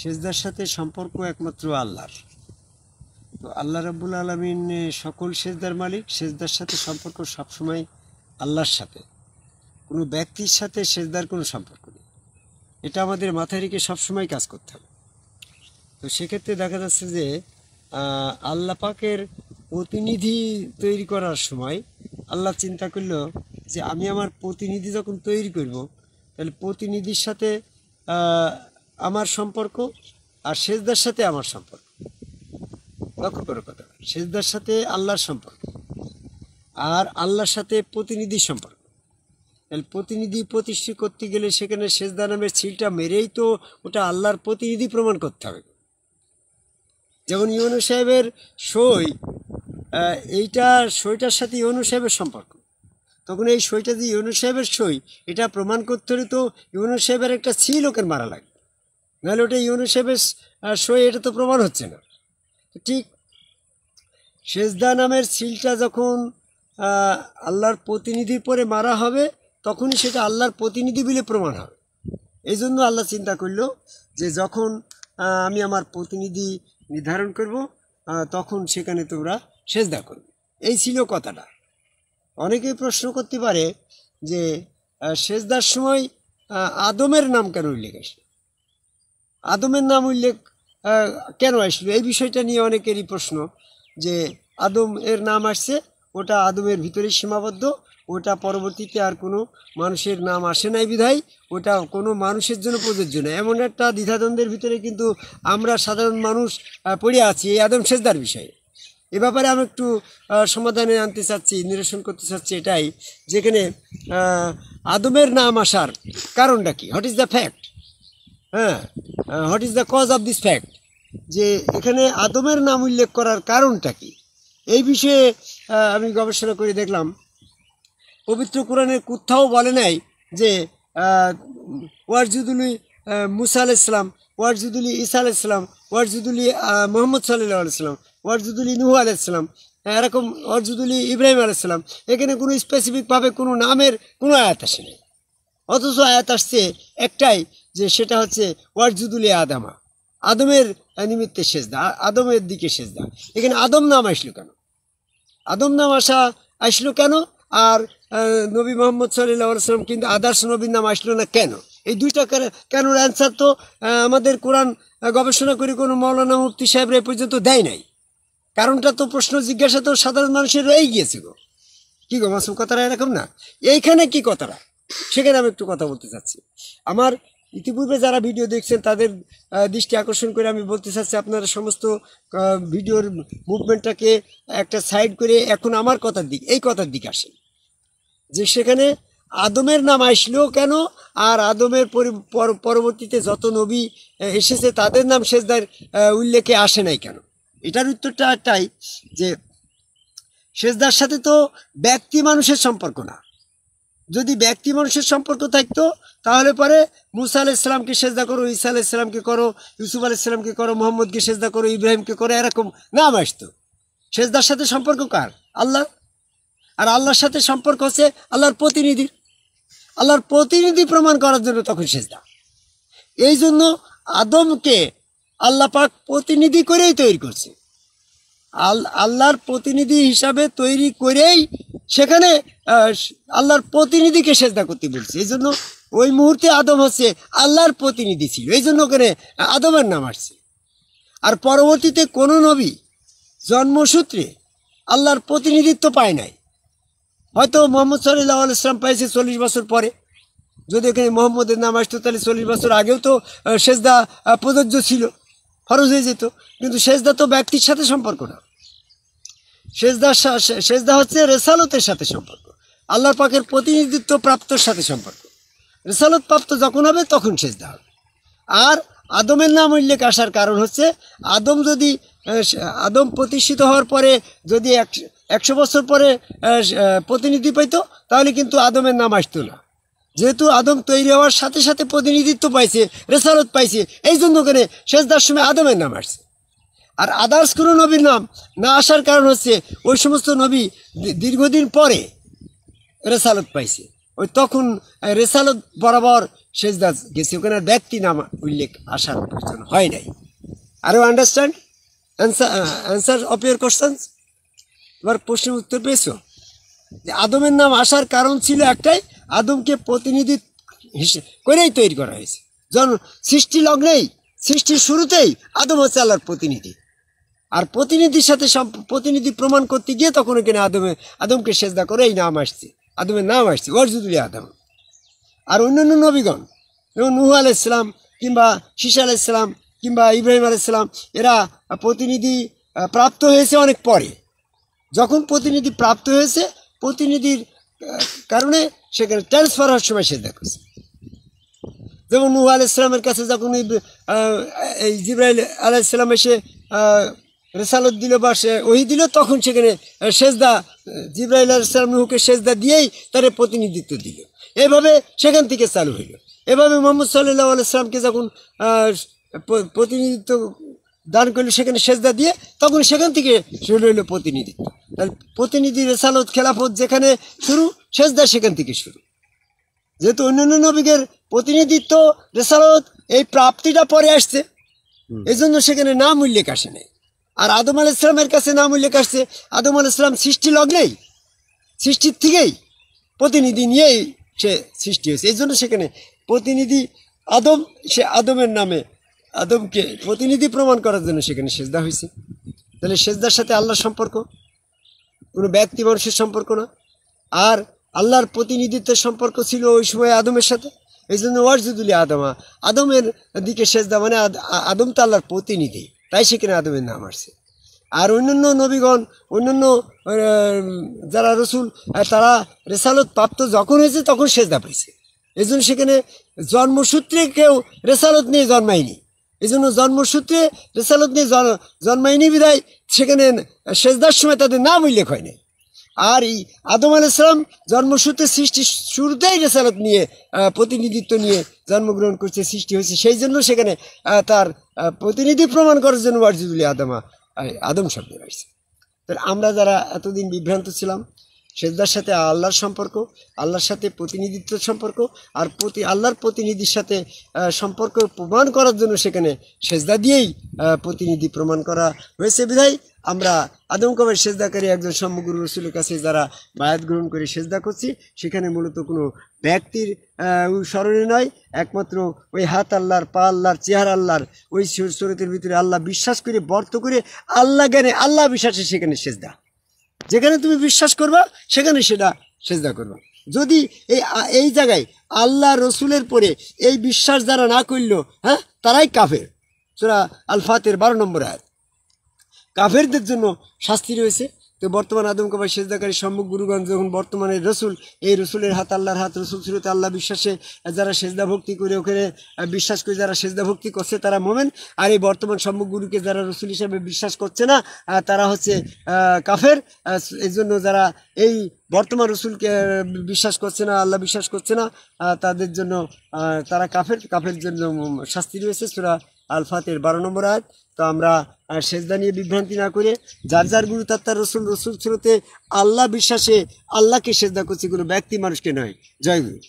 সেজদার সাথে সম্পর্ক একমাত্র আল্লাহর। তো আল্লাহ রাব্বুল আলামিন সকল সেজদার মালিক। সেজদার সাথে সম্পর্ক সবসময় আল্লাহর সাথে, কোনো ব্যক্তির সাথে সেজদার কোনো সম্পর্ক নেই। এটা আমাদের মাথায় রেখে সবসময় কাজ করতে হবে। তো সেক্ষেত্রে দেখা যাচ্ছে যে আল্লাহ পাকের প্রতিনিধি তৈরি করার সময় আল্লাহ চিন্তা করলো যে আমি আমার প্রতিনিধি যখন তৈরি করব, তাহলে প্রতিনিধির সাথে আমার সম্পর্ক আর সেজদার সাথে আমার সম্পর্ক। লক্ষ্য করো কথা, সেজদার সাথে আল্লাহর সম্পর্ক আর আল্লাহর সাথে প্রতিনিধির সম্পর্ক। তাহলে প্রতিনিধি প্রতিষ্ঠিত করতে গেলে সেখানে সেজদা নামের সিলটা মেরেই তো ওটা আল্লাহর প্রতিনিধি প্রমাণ করতে হবে। যেমন ইউনূস সাহেবের সই, এইটা সইটার সাথে ইউনূস সাহেবের সম্পর্ক। তখন এই সইটা যে ইউনূস সাহেবের সই, এটা প্রমাণ করতে হলে তো ইউনূস সাহেবের একটা সিল ওকে মারা লাগবে, নাহলে ওটা ইউনূস সাহেবের সই, এটা তো প্রমাণ হচ্ছে না। ঠিক সেজদা নামের সিলটা যখন আল্লাহর প্রতিনিধির পরে মারা হবে, তখনই সেটা আল্লাহর প্রতিনিধি বলে প্রমাণ হবে। এই জন্য আল্লাহ চিন্তা করলো যে যখন আমি আমার প্রতিনিধি নির্ধারণ করব, তখন সেখানে তোমরা সেজদা করবে। এই ছিল কথাটা। অনেকেই প্রশ্ন করতে পারে যে সেজদার সময় আদমের নাম কেন উল্লেখ আসলো, আদমের নাম উল্লেখ কেন আসলো? এই বিষয়টা নিয়ে অনেকেরই প্রশ্ন যে আদম এর নাম আসছে, ওটা আদমের ভিতরে সীমাবদ্ধ, ওটা পরবর্তীতে আর কোনো মানুষের নাম আসে নাই বিধায় ওটা কোনো মানুষের জন্য প্রযোজ্য নয়। এমন একটা দ্বিধাদ্বন্দ্বের ভিতরে কিন্তু আমরা সাধারণ মানুষ পড়ে আছি এই আদম সেজদার বিষয়ে। এ ব্যাপারে আমি একটু সমাধানে আনতে চাচ্ছি, নিরসন করতে চাচ্ছি এটাই, যেখানে আদমের নাম আসার কারণটা কি, what is the fact, what is the cause of this fact, যে এখানে আদমের নাম উল্লেখ করার কারণটা কি। এই বিষয়ে আমি গবেষণা করে দেখলাম, পবিত্র কোরআনের কোথাও বলে নাই যে ওয়ারজুদুলি মুসা আলাইসালাম, ওয়ারজুদুলি ঈসা আলাইসালাম, ওয়ারজুদুলি মোহাম্মদ সাল্লাল্লাহু আলাইহি সাল্লাম, ওয়ারজুদুলি নূহ আলাইসালাম, এরকম ওয়ারজুদুলি ইব্রাহিম আলাইসালাম। এখানে কোনো স্পেসিফিকভাবে কোনো নামের কোনো আয়াত আসে নেই, অথচ আয়াত আসছে একটাই, যে সেটা হচ্ছে ওয়ারজুদুলি আদামা, আদমের নিমিত্তে সেজদা, আদমের দিকে সেজদা। এখানে আদম নাম আসলো কেন, আদম নাম আসলো কেন, আর নবী মোহাম্মদ সাল্লাল্লাহু আলাইহি সাল্লাম কিন্তু আদার্স নবীর নাম আসলো না কেন? এই দুইটা কেন অ্যান্সার তো আমাদের কোরআন গবেষণা করে কোনো মৌলানা মুফতি সাহেবরা এ পর্যন্ত দেয় নাই। কারণটা তো প্রশ্ন জিজ্ঞাসা তো সাধারণ মানুষের রয়েই গিয়েছে গো। কি গো মাসুম, কথাটা এরকম না? এইখানে কি কথাটা, সেখানে আমি একটু কথা বলতে চাচ্ছি। আমার ইতিপূর্বে যারা ভিডিও দেখছেন তাদের দৃষ্টি আকর্ষণ করে আমি বলতে চাচ্ছি, আপনারা সমস্ত ভিডিওর মুভমেন্টটাকে একটা সাইড করে এখন আমার কথার দিক, এই কথার দিকে আসেন, যে সেখানে আদমের নাম আসলো কেন, আর আদমের পরবর্তীতে যত নবী এসেছে তাদের নাম সেজদার উল্লেখে আসে নাই কেন? এটার উত্তরটা একটাই, যে সেজদার সাথে তো ব্যক্তি মানুষের সম্পর্ক না। যদি ব্যক্তি মানুষের সম্পর্ক থাকতো তাহলে পরে মুসা আলাইসালামকে সেজদা করো, ঈসা আলাইসালামকে করো, ইউসুফ আলাইসালামকে করো, মোহাম্মদকে সেজদা করো, ইব্রাহিমকে করো, এরকম নাম আসতো। সেজদার সাথে সম্পর্ক কার? আল্লাহ। আর আল্লাহর সাথে সম্পর্ক হচ্ছে আল্লাহর প্রতিনিধির। আল্লাহর প্রতিনিধি প্রমাণ করার জন্য তখন সেজদা। এই জন্য আদমকে আল্লাহ পাক প্রতিনিধি করেই তৈরি করছে, আল্লাহর প্রতিনিধি হিসাবে তৈরি করেই সেখানে আল্লাহর প্রতিনিধিকে সেজদা করতে বলছে। এই জন্য ওই মুহূর্তে আদম হচ্ছে আল্লাহর প্রতিনিধি ছিল, এই জন্য ওখানে আদমের নাম আসছে। আর পরবর্তীতে কোনো নবী জন্মসূত্রে আল্লাহর প্রতিনিধিত্ব পায় নাই। হয়তো মোহাম্মদ সাল্লাল্লাহু আলাইহি সাল্লাম পাইছে 40 বছর পরে। যদি এখানে মোহাম্মদের নাম আসতো তাহলে 40 বছর আগেও তো সেজদা প্রযোজ্য ছিল, ফরজ হয়ে যেত। কিন্তু সেজদা তো ব্যক্তির সাথে সম্পর্ক না, সেজদা হচ্ছে রেসালতের সাথে সম্পর্ক, আল্লাহর পাকের প্রতিনিধিত্ব প্রাপ্তর সাথে সম্পর্ক। রেসালত প্রাপ্ত যখন হবে তখন সেজদা হবে। আর আদমের নাম উল্লেখ আসার কারণ হচ্ছে আদম প্রতিষ্ঠিত হওয়ার পরে যদি 100 বছর পরে প্রতিনিধি পাইতো তাহলে কিন্তু আদমের নাম আসতো না। যেহেতু আদম তৈরি হওয়ার সাথে সাথে প্রতিনিধিত্ব পাইছে, রেসালত পাইছে, এই জন্য ওখানে সেজদার সময় আদমের নাম আসছে। আর আদার্স কোনো নবীর নাম না আসার কারণ হচ্ছে ওই সমস্ত নবী দীর্ঘদিন পরে রেসালত পাইছে, ওই তখন রেসালত বরাবর সেজদা গেছে, ওখানে আর ব্যক্তি নাম উল্লেখ আসার প্রয়োজন হয় নাই। আরও understand answer of your questions? এবার প্রশ্নের উত্তর পেয়েছো যে আদমের নাম আসার কারণ ছিল একটাই, আদমকে প্রতিনিধি করেই তৈরি করা হয়েছে। যখন সৃষ্টি লগ্নেই, সৃষ্টির শুরুতেই আদম হচ্ছে আল্লাহর প্রতিনিধি। আর প্রতিনিধির সাথে প্রতিনিধি প্রমাণ করতে গিয়ে তখন এখানে আদমকে সেজদা করে এই নাম আসছে, আদমের নাম আসছে ওয়াজুদুল আদম। আর অন্যান্য নবীগণ যেমন নূহ আলাইহিসসালাম কিংবা শীসা আলাইহিসসালাম কিংবা ইব্রাহিম আলাইহিসসালাম, এরা প্রতিনিধি প্রাপ্ত হয়েছে অনেক পরে। যখন প্রতিনিধি প্রাপ্ত হয়েছে, প্রতিনিধির কারণে সেখানে ট্রান্সফার হওয়ার সময় সেজদা করছে। যেমন নূহ আলাইহিসসালামের কাছে যখন এই জিবরাইল আলাইহিসসালাম এসে রেসালত দিল বা সে ওহী দিল, তখন সেখানে সেজদা জিবরাইল আলাইহিসসালাম নূহকে সেজদা দিয়েই তার প্রতিনিধিত্ব দিল। এভাবে সেখান থেকে চালু হইল। এভাবে মুহাম্মদ সাল্লাল্লাহু আলাইহি সাল্লামকে যখন প্রতিনিধিত্ব দান করলো সেখানে সেজদা দিয়ে, তখন সেখান থেকে শুরু হইল প্রতিনিধিত্ব। তাহলে প্রতিনিধি রেসালত খেলাফত যেখানে শুরু, সেজদা সেখান থেকে শুরু। যেহেতু অন্যান্য নবীদের প্রতিনিধিত্ব রেসালত এই প্রাপ্তিটা পরে আসছে, এই জন্য সেখানে নাম উল্লেখ আসে নাই। আর আদম আলাইহিসসালামের কাছে নাম উল্লেখ আসছে। আদম আলাইহিসসালাম সৃষ্টি লগ্নেই, সৃষ্টির থেকেই প্রতিনিধি নিয়েই সে সৃষ্টি হয়েছে। এই জন্য সেখানে প্রতিনিধি আদম, সে আদমের নামে আদমকে প্রতিনিধি প্রমাণ করার জন্য সেখানে সেজদা হয়েছে। তাহলে সেজদার সাথে আল্লাহর সম্পর্ক, কোনো ব্যক্তি মানুষের সম্পর্ক না। আর আল্লাহর প্রতিনিধিত্বের সম্পর্ক ছিল ওই সময় আদমের সাথে। এই জন্য ওয়াজুদুল আদমা, আদমের দিকে সেজদা, মানে আদম তো আল্লাহর প্রতিনিধি, তাই সেখানে আদমের নাম আসছে। আর অন্যান্য নবীগণ, অন্যান্য যারা রসুল, তারা রেসালত প্রাপ্ত যখন হয়েছে তখন সেজদা পেয়েছে। এই জন্য সেখানে জন্মসূত্রে কেউ রেসালত নিয়ে জন্মায়নি। এই জন্য জন্মসূত্রে রেসালত নিয়ে জন্মায়নি বিধায় সেখানে সেজদার সময় তাদের নাম উল্লেখ হয়নি। আর এই আদম আলাইহিসসালাম জন্মসূত্রে সৃষ্টি শুরুতেই রেসালত নিয়ে, প্রতিনিধিত্ব নিয়ে জন্মগ্রহণ করছে, সৃষ্টি হয়েছে। সেই জন্য সেখানে তার প্রতিনিধি প্রমাণ করার জন্য ওয়াজুদুল আদমা, আদম শব্দ আসছে। তাহলে আমরা যারা এতদিন বিভ্রান্ত ছিলাম, সেজদার সাথে আল্লাহর সম্পর্ক, আল্লাহর সাথে প্রতিনিধিত্ব সম্পর্ক, আর আল্লাহর প্রতিনিধির সাথে সম্পর্ক প্রমাণ করার জন্য সেখানে সেজদা দিয়েই প্রতিনিধি প্রমাণ করা হয়েছে বিধায় আমরা আদম কবে সেজদাকারী একজন সম্মুগুরু রসুলের কাছে যারা বায়াত গ্রহণ করে সেজদা করছি, সেখানে মূলত কোনো ব্যক্তির স্মরণে নয়, একমাত্র ওই হাত আল্লাহর, পা আল্লাহর, চেহারা আল্লাহর, ওই শরীরের ভিতরে আল্লাহ বিশ্বাস করে, বর্ত করে আল্লাহ জ্ঞানে, আল্লাহ বিশ্বাসে সেখানে সেজদা। যেখানে তুমি বিশ্বাস করবা সেখানে সেটা সেজদা করবা। যদি এই জায়গায় আল্লাহ রসুলের পরে এই বিশ্বাস যারা না করলো, হ্যাঁ, তারাই কাফের। সূরা আল ফাতির 12 নম্বর আয়াত। কাফেরদের জন্য শাস্তি রয়েছে। তো বর্তমান আদম কবাই সেজদাকারী সম্মুখ গুরুগণ যখন বর্তমানে রসুল, এই রসুলের হাত আল্লাহর হাত, রসুল সুরতে আল্লাহ বিশ্বাসে যারা সেজদা ভক্তি করে, ওখানে বিশ্বাস করে যারা সেজদা ভক্তি করছে তারা মোমেন। আর এই বর্তমান সম্মুখ গুরুকে যারা রসুল হিসাবে বিশ্বাস করছে না, তারা হচ্ছে কাফের। এই জন্য যারা এই বর্তমান রসুলকে বিশ্বাস করছে না, আল্লাহ বিশ্বাস করছে না, তাদের জন্য তারা কাফের। কাফের জন্য শাস্তি রয়েছে। সূরা আল ফাতির 12 নম্বর আয়াত। তো আমরা সেজদা নিয়ে বিভ্রান্তি না করে যার যার গুরু তার তার রসুল, রসুল সুরতে আল্লাহ বিশ্বাসে আল্লাহকে সেজদা করছি, কোনো ব্যক্তি মানুষকে নয়। জয় গুরু।